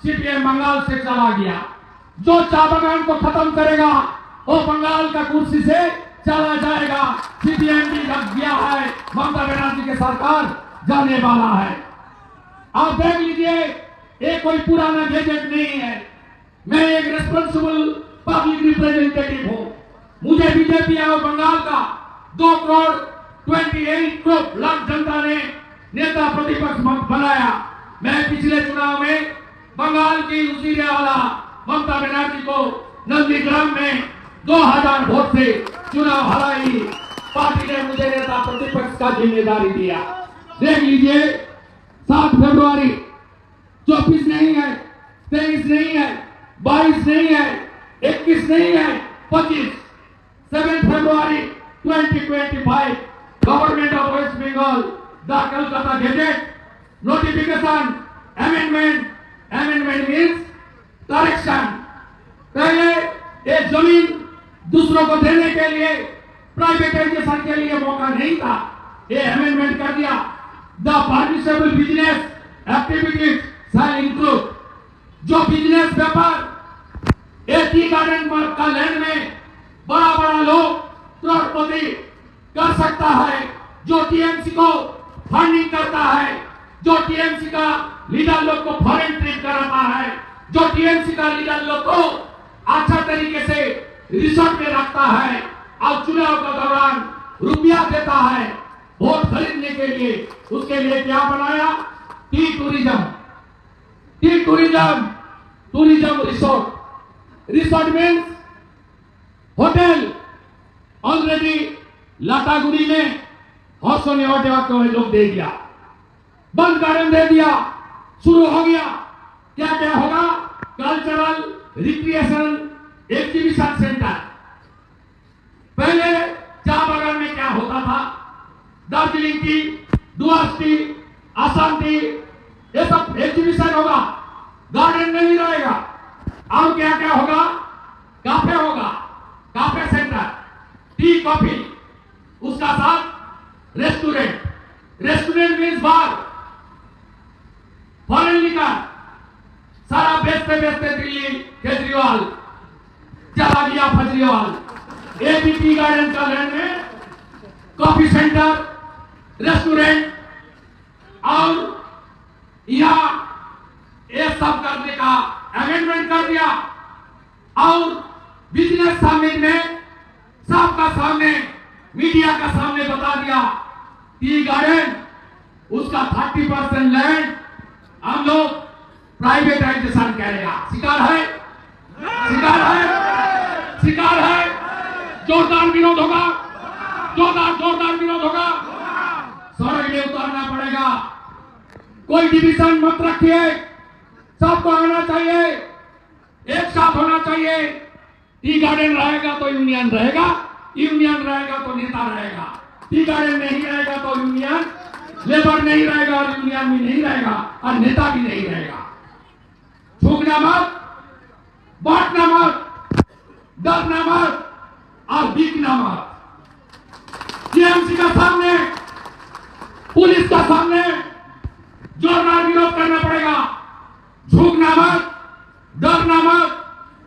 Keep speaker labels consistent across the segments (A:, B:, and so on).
A: CPM Bengal से चला गया। जो चाय बागान को खत्म करेगा वो बंगाल का कुर्सी से चला जाएगा। सीपीएम भी लग गया है, ममता बनर्जी की सरकार जाने वाला है। आप देख लीजिए, ये कोई पुराना गैजेट नहीं है। मैं एक रेस्पॉन्सिबल पब्लिक रिप्रेजेंटेटिव हूं। मुझे बीजेपी और बंगाल का 2,28 लाख जनता ने नेता प्रतिपक्ष बनाया। मैं पिछले चुनाव में बंगाल की उसीरेवाला ममता बनर्जी को नंदीग्राम में 2000 वोट से चुनाव हराई। पार्टी ने मुझे नेता प्रतिपक्ष का जिम्मेदारी दिया। देख लीजिए, 7 फरवरी 24 नहीं है, 23 नहीं है, 22 नहीं है, 21 नहीं है, 25 7 फरवरी 2025 government of West Bengal the Calcutta gazette notification amendment means correction. पहले ये जमीन दूसरों को देने के लिए प्राइवेटाइजेशन के लिए मौका नहीं था, ये अमेंडमेंट कर दिया। The permissible business activities shall include, जो बिजनेस व्यापार एक टी गार्डन का लैंड में बड़ा बड़ा लोग करोड़पति कर सकता है, जो टीएमसी को फंडिंग करता है, जो टीएमसी का लीडर लोग को फॉरेन ट्रिप कराता है, जो टीएमसी का लीडर लोग को अच्छा तरीके से रिसोर्ट में रखता है और चुनाव के दौरान रुपया देता है वोट खरीदने के लिए। उसके लिए क्या बनाया? Tea tourism resort means hotel. Already Lataguri में हौसों ने लोग दे दिया, बंद गार्डन दे दिया, शुरू हो गया। क्या क्या होगा? Cultural recreation exhibition centre. पहले चाय बागान में क्या होता था? Darjeeling T, doors T, Assam T, ये सब एग्जीबिशन होगा, गार्डन नहीं रहेगा। और क्या क्या होगा? काफे होगा, काफे सेंटर, टी कॉफी, उसका साथ रेस्टोरेंट मीन्स बार, फॉरेन लिकर सारा बेचते दिल्ली केजरीवाल चला गया फजरीवाल। एबीपी गार्डन का लैंड में कॉफी सेंटर, रेस्टोरेंट और यहां ये सब करने का अमेंडमेंट कर दिया। और बिजनेस समिट में सबका सामने, मीडिया का सामने बता दिया, टी गार्डन उसका 30% लैंड हम लोग प्राइवेटाइजेशन करेगा। शिकार है, जोरदार विरोध होगा, जोरदार विरोध होगा। सड़क में उतारना पड़ेगा। कोई डिवीजन मत रखिए, सबको आना चाहिए, एक साथ होना चाहिए। टी गार्डन रहेगा तो यूनियन रहेगा, यूनियन रहेगा तो नेता रहेगा। टी गार्डन नहीं रहेगा तो यूनियन, लेबर नहीं रहेगा और यूनियन भी नहीं रहेगा और नेता भी नहीं रहेगा। झुकना मत, बांटना मत, डरना मत और बिकना मत। टीएमसी का सामने, पुलिस का सामने जोरदार विरोध करना पड़ेगा। झुकना मत, डरना मत,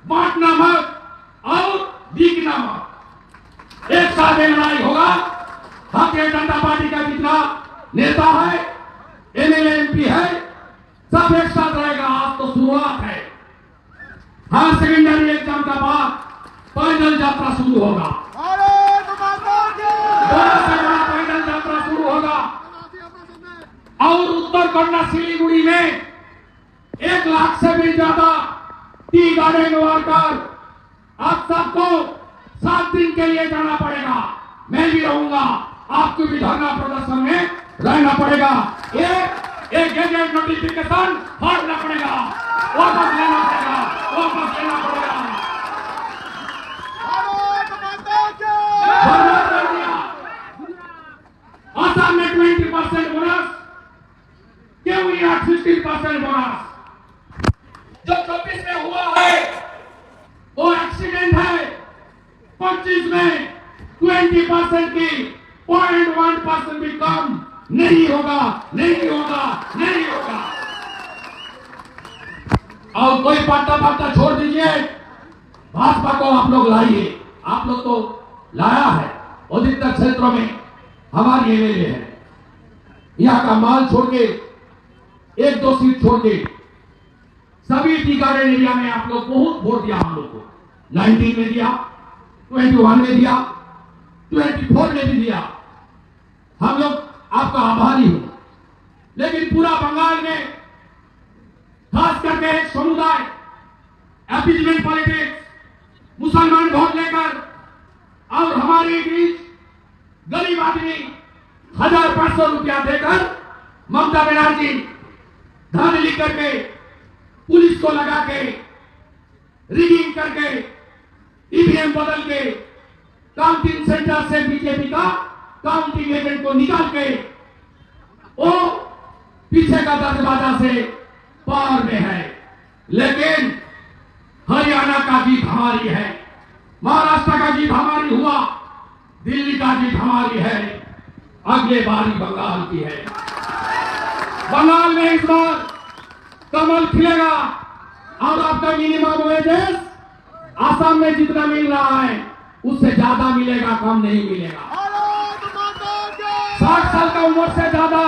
A: बांटना मत और बिकना मत। एक साथ लड़ाई होगा। भारतीय जनता पार्टी का जितना नेता है, एमएलए एमपी है, सब एक साथ रहेगा। आज तो शुरुआत है। हायर सेकेंडरी एग्जाम का बाद पैदल यात्रा शुरू होगा, पैदल यात्रा शुरू होगा। और उत्तर कन्नड़ सिलीगुड़ी में 1 लाख से भी ज्यादा टी गार्डन वर्कर, आप सबको 7 दिन के लिए जाना पड़ेगा। मैं भी रहूंगा, आपको भी धरना प्रदर्शन में रहना पड़ेगा। ये गैजेट नोटिफिकेशन हटाना पड़ेगा, वापस लेना पड़ेगा, वापस लेना पड़ेगा। असम में 20% बोनस, क्यों यहाँ 16% बोनस? जो 24 में हुआ है वो एक्सीडेंट है। 25 में 20% की 0.1% भी कम नहीं होगा, नहीं होगा, नहीं होगा। कोई पार्टा पार्टा छोड़ दीजिए, भाजपा को आप लोग लाइए। आप लोग तो लाया है, अधिकतर क्षेत्रों में हमारी एमएलए है। यहाँ का माल छोड़ के, एक दो सीट छोड़ के सभी टी गार्डन एरिया में आप लोग बहुत वोट दिया। हम लोग को 19 में दिया, 21 में दिया, 24 में भी दिया। हम लोग आपका आभारी हूं। लेकिन पूरा बंगाल में खास करके एक समुदाय अपीजमेंट पॉलिटिक्स, मुसलमान वोट लेकर और हमारे बीच गरीब आदमी 1500 रुपया देकर ममता बनर्जी धन लिख करके पुलिस को लगा के रिगिंग करके ईवीएम बदल के काउंटिंग सेंटर से बीजेपी का काउंटिंग एजेंट को निकाल के वो पीछे का दरवाजा से पार में है। लेकिन हरियाणा का जीत हमारी है, महाराष्ट्र का जीत हमारी हुआ, दिल्ली का जीत हमारी है, अगले बारी बंगाल की है। बंगाल में इस बार कमल खिलेगा और आपका मिनिमम वेजेस आसाम में जितना मिल रहा है उससे ज्यादा मिलेगा, कम नहीं मिलेगा। 60 साल का उम्र से ज्यादा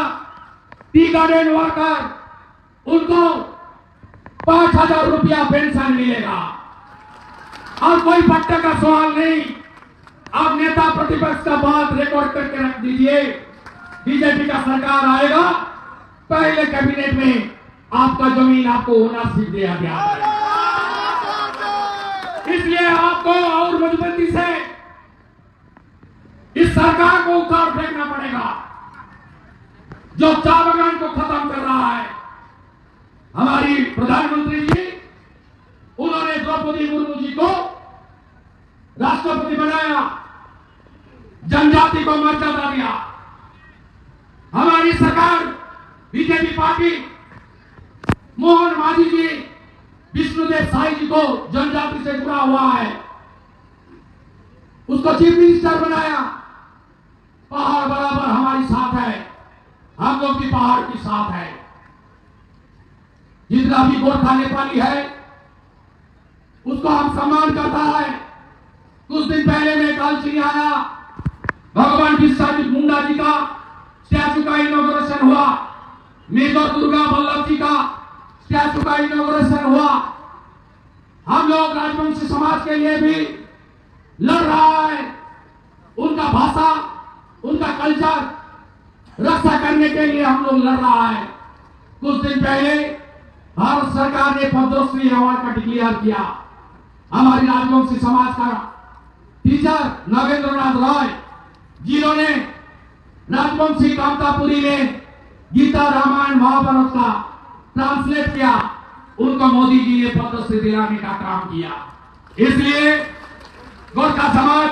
A: टी गार्डन वर्कर उनको 5000 रुपया पेंशन मिलेगा। और कोई पट्टे का सवाल नहीं। आप नेता प्रतिपक्ष का बात रिकॉर्ड करके रख दीजिए, बीजेपी का सरकार आएगा, पहले कैबिनेट में आपका जमीन आपको ओनरशिप दिया गया है। इसलिए आपको और मजबूती से इस सरकार को उखाड़ फेंकना पड़ेगा जो चाय बागान को खत्म कर रहा है। हमारी प्रधानमंत्री जी, उन्होंने द्रौपदी मुर्मू जी को राष्ट्रपति बनाया, जनजाति को मर्यादा दिया। हमारी सरकार बीजेपी पार्टी मोहन मांझी जी, विष्णुदेव साई जी को जनजाति से जुड़ा हुआ है, उसको चीफ मिनिस्टर बनाया। पहाड़ बराबर हमारी साथ है, हम लोग भी पहाड़ की साथ है। जितना भी गोरखा नेपाली है उसको हम सम्मान करता है। कुछ दिन पहले मैं कालचिनी आया, भगवान बिरसा मुंडा जी का स्टैचू का इनॉग्रेशन हुआ, मेजर दुर्गा वल्लभ जी का स्टैचू का इनॉग्रेशन हुआ। हम लोग राजवंशी समाज के लिए भी लड़ रहा है, उनका भाषा, उनका कल्चर रक्षा करने के लिए हम लोग लड़ रहा है। कुछ दिन पहले भारत सरकार ने पद्मश्री अवार्ड का डिक्लेयर किया। हमारी राजवंशी समाज का टीचर नागेंद्रनाथ रॉय जिन्होंने राजवंशी कामतापुरी में गीता रामायण महाभारत का ट्रांसलेट किया, उनको मोदी जी ने पद्मश्री दिलाने का काम किया। इसलिए गोरखा समाज,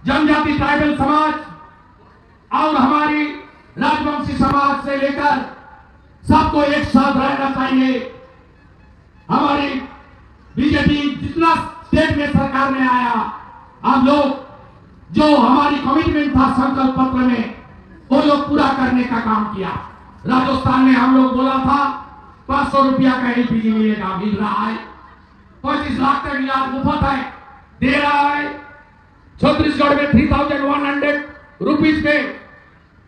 A: जनजाति ट्राइबल समाज और हमारी राजवंशी समाज से लेकर सबको एक साथ रहना चाहिए। हमारी बीजेपी जितना स्टेट में सरकार में आया, हम लोग जो हमारी कमिटमेंट था संकल्प पत्र में, वो लोग पूरा करने का काम किया। राजस्थान में हम लोग बोला था 500 रुपया का एलपीजी मिलेगा, मिल रहा है। 25 लाख तक इलाज मुफ्त है, दे रहा है। छत्तीसगढ़ में 3100 रुपीज पे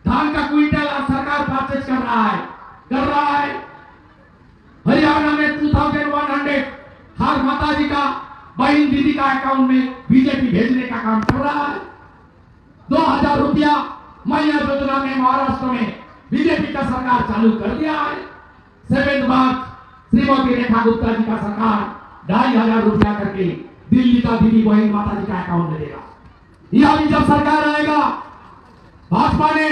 A: धान का क्विंटल सरकार परचेज कर रहा है। हरियाणा में 2100 हर माता जी का, बहन दीदी का अकाउंट में बीजेपी भेजने का काम कर रहा है। 2000 रुपया मैया योजना में महाराष्ट्र में बीजेपी का सरकार चालू कर दिया है। 7 मार्च श्रीमती रेखा गुप्ता जी का सरकार 2500 रुपया करके दिल्ली का दीदी बहन माता जी का अकाउंट में देगा। यह भी जब सरकार आएगा, भाजपा ने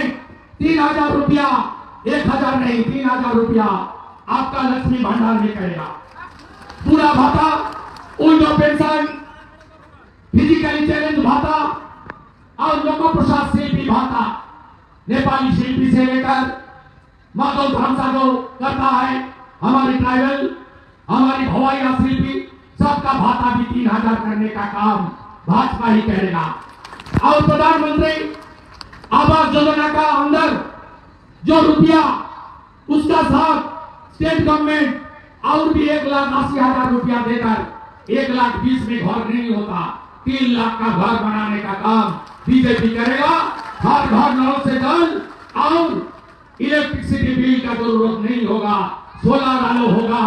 A: 3000 रुपया, 1000 नहीं 3000 रुपया आपका लक्ष्मी भंडार में करेगा। पूरा भाता, उल्टो पेंशन, फिजिकली चैलेंज भाता और लोको प्रसाद शिल्पी भाता, नेपाली शिल्पी से लेकर माधव धामसा जो करता है, हमारी ट्राइबल, हमारी भवाइया शिल्पी, सबका भाता भी 3000 करने का काम भाजपा ही करेगा। और प्रधानमंत्री आवास योजना का अंदर जो रुपया उसका साथ स्टेट गवर्नमेंट और भी 1,80,000 रुपया देकर 1,20,000 में घर नहीं होता, 3 लाख का घर बनाने का काम बीजेपी करेगा। हर घर नल से जल और इलेक्ट्रिसिटी बिल का जरूरत नहीं होगा, सोलर आलो होगा।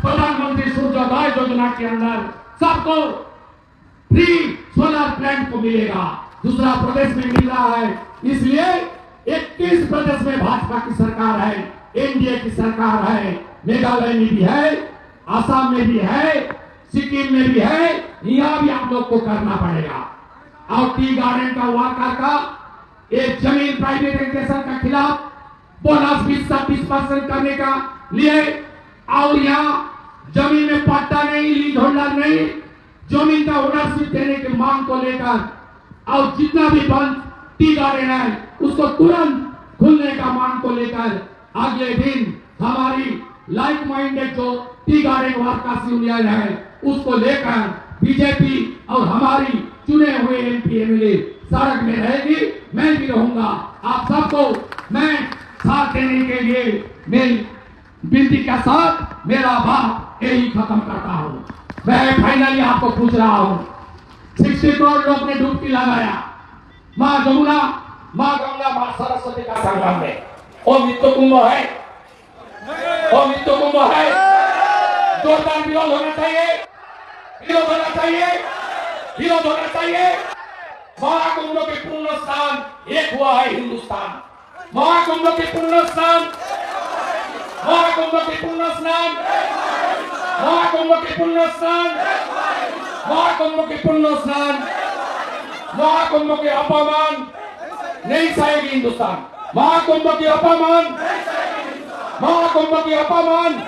A: प्रधानमंत्री सूर्योदय योजना के अंदर सबको फ्री सोलर प्लांट को मिलेगा, दूसरा प्रदेश में मिल रहा है। इसलिए 21 प्रदेश में भाजपा की सरकार है, एनडीए की सरकार है, मेघालय में भी है, आसाम में भी है, सिक्किम में भी है। यहाँ भी आप लोग को करना पड़ेगा। और टी गार्डन का वाकर का एक जमीन प्राइवेटाइजेशन का खिलाफ बोनस 20% करने का लिए, और यहाँ जमीन में पट्टा नहीं, लीज होल्डर नहीं, जमीन का ओनरशिप देने की मांग को लेकर और जितना भी बंद टी गार्डन है उसको तुरंत खुलने का मांग को लेकर अगले दिन हमारी लाइक माइंडेड जो टी गार्डन वर्कर्स यूनियन है उसको लेकर बीजेपी और हमारी चुने हुए एमपी एमएलए सड़क में रहेगी। मैं भी रहूंगा। आप सबको मैं साथ देने के लिए मेरी विनती के साथ मेरा बात यही खत्म करता हूँ। मैं फाइनली आपको पूछ रहा हूँ, 60 करोड़ लोग ने डुबकी लगाया माँ जमुना, माँ गंगा, माँ सरस्वती का संगम में। ओ मृत्यु कुंभ है, ओ मृत्यु कुंभ है। जोरदार विरोध होना चाहिए, विरोध होना चाहिए, विरोध होना चाहिए। महाकुंभ के पूर्ण स्थान एक हुआ है हिंदुस्तान। महाकुंभ के पूर्ण स्थान, महाकुंभ के पूर्ण स्नान, महाकुंभ के पूर्ण स्नान, महाकुंभ के पूर्ण स्नान, महाकुंभ के अपमान नहीं सहेगी हिंदुस्तान। महाकुंभ के अपमान, महाकुंभ के अपमान